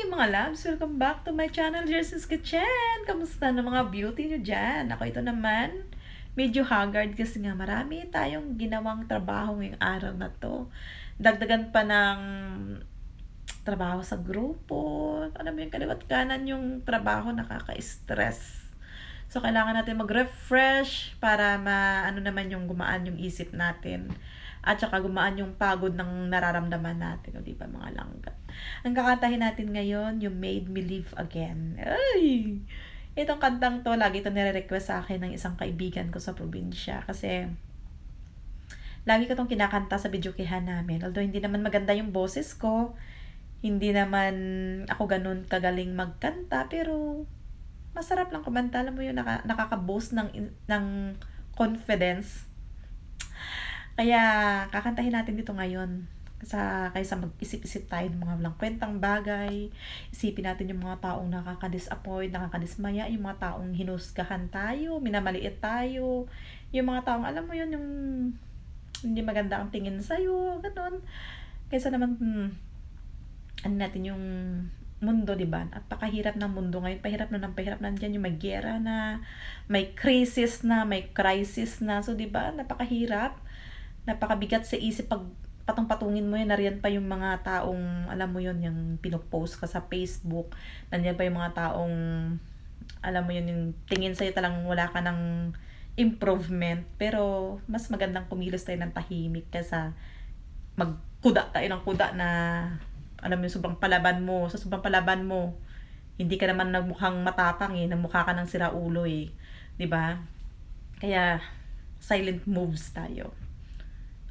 mga loves! Welcome back to my channel, Jersey's Kitchen! Kamusta na mga beauty nyo dyan? Ako ito naman, medyo haggard kasi nga marami tayong ginawang trabaho ngayong araw na to. Dagdagan pa ng trabaho sa grupo. Alam mo yung kaliwat kanan yung trabaho, nakaka-stress. So, kailangan natin mag-refresh para ano naman yung gumaan yung isip natin. At saka gumaan yung pagod ng nararamdaman natin. O diba mga langga? Ang kakantahin natin ngayon, You Made Me Live Again. Ay! Itong kantang to, lagi ito nire-request sa akin ng isang kaibigan ko sa probinsya. Kasi, lagi ko itong kinakanta sa videokehan namin. Although, hindi naman maganda yung boses ko. Hindi naman ako ganun kagaling magkanta. Pero, masarap lang kumanta. Alam mo yun, nakaka-boost ng confidence. Kaya, kakantahin natin dito ngayon. Kaysa mag-isip-isip tayo ng mga walang kwentang bagay. Isipin natin yung mga taong nakaka-disappoint, nakaka-dismaya, yung mga taong hinusgahan tayo, minamaliit tayo. Yung mga taong, alam mo yun, yung hindi maganda ang tingin sa'yo, ganun. Kaysa naman, ano natin yung mundo, diba? Napakahirap ng mundo ngayon. Pahirap na dyan yung may gera na, may crisis na, may crisis na. So, diba? Napakahirap. Napakabigat sa isip pag patong-patungin mo yun, nariyan pa yung mga taong, alam mo yun, yung pinopost ka sa Facebook, nandiyan pa yung mga taong, alam mo yun, yung tingin sa'yo talang wala ka ng improvement, pero mas magandang kumilos tayo ng tahimik kaysa magkuda tayo ng kuda na, alam mo yung sobrang palaban mo, hindi ka naman nagmukhang matapang namukha ka ng siraulo diba? Kaya, silent moves tayo.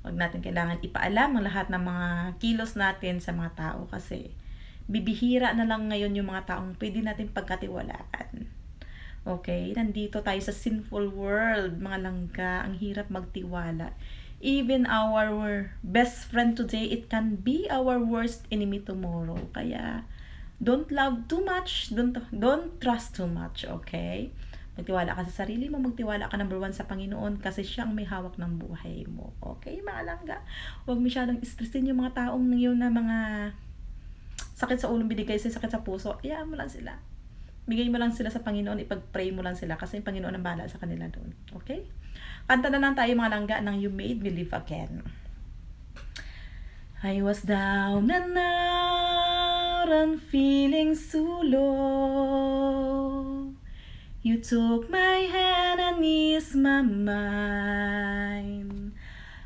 Huwag natin kailangan ipaalam ang lahat ng mga kilos natin sa mga tao kasi bibihira na lang ngayon yung mga taong pwede natin pagkatiwalaan. Okay? Nandito tayo sa sinful world, mga langga. Ang hirap magtiwala. Even our best friend today, it can be our worst enemy tomorrow. Kaya, don't love too much. Don't trust too much. Okay? Magtiwala ka sa sarili mo, magtiwala ka number 1 sa Panginoon kasi siya ang may hawak ng buhay mo. Okay, mga langga? Huwag masyadong stressin yung mga taong yun na mga sakit sa ulong binigay sa sakit sa puso. Iyaan mo lang sila. Bigay mo lang sila sa Panginoon, ipag-pray mo lang sila kasi yung Panginoon ang bahala sa kanila doon. Okay? Kanta na lang tayo mga langga ng You Made Me Live Again. I was down and out and feeling so low. You took my hand and eased my mind.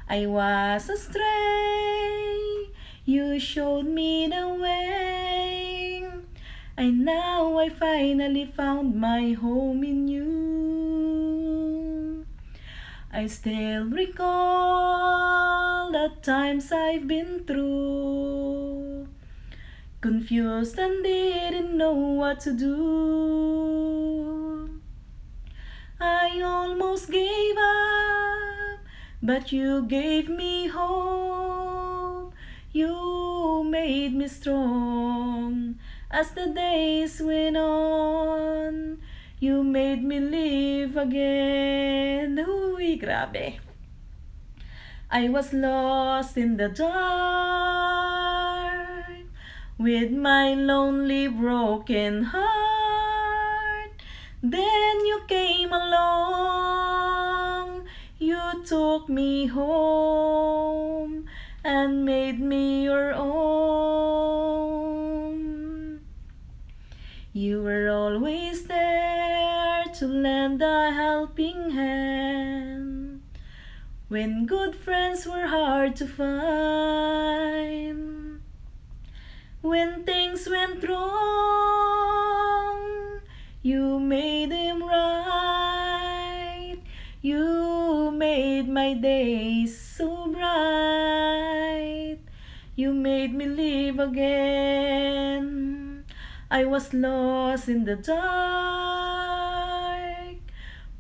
I was astray. You showed me the way. And now I finally found my home in you. I still recall the times I've been through. Confused and didn't know what to do. I almost gave up, but you gave me hope. You made me strong as the days went on. You made me live again. Uy, grabe. I was lost in the dark with my lonely broken heart. Then you came along, you took me home and made me your own. You were always there to lend a helping hand when good friends were hard to find. When things went wrong, you made them right. You made my days so bright. You made me live again. I was lost in the dark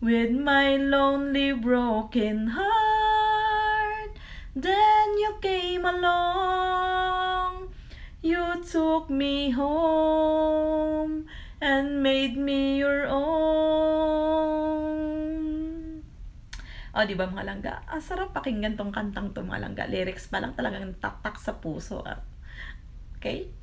with my lonely broken heart. Then you came along. You took me home and made me your own. O, diba mga langga? Ang sarap pakinggan tong kantang to mga langga. Lyrics pa lang talagang tak-tak sa puso. Okay?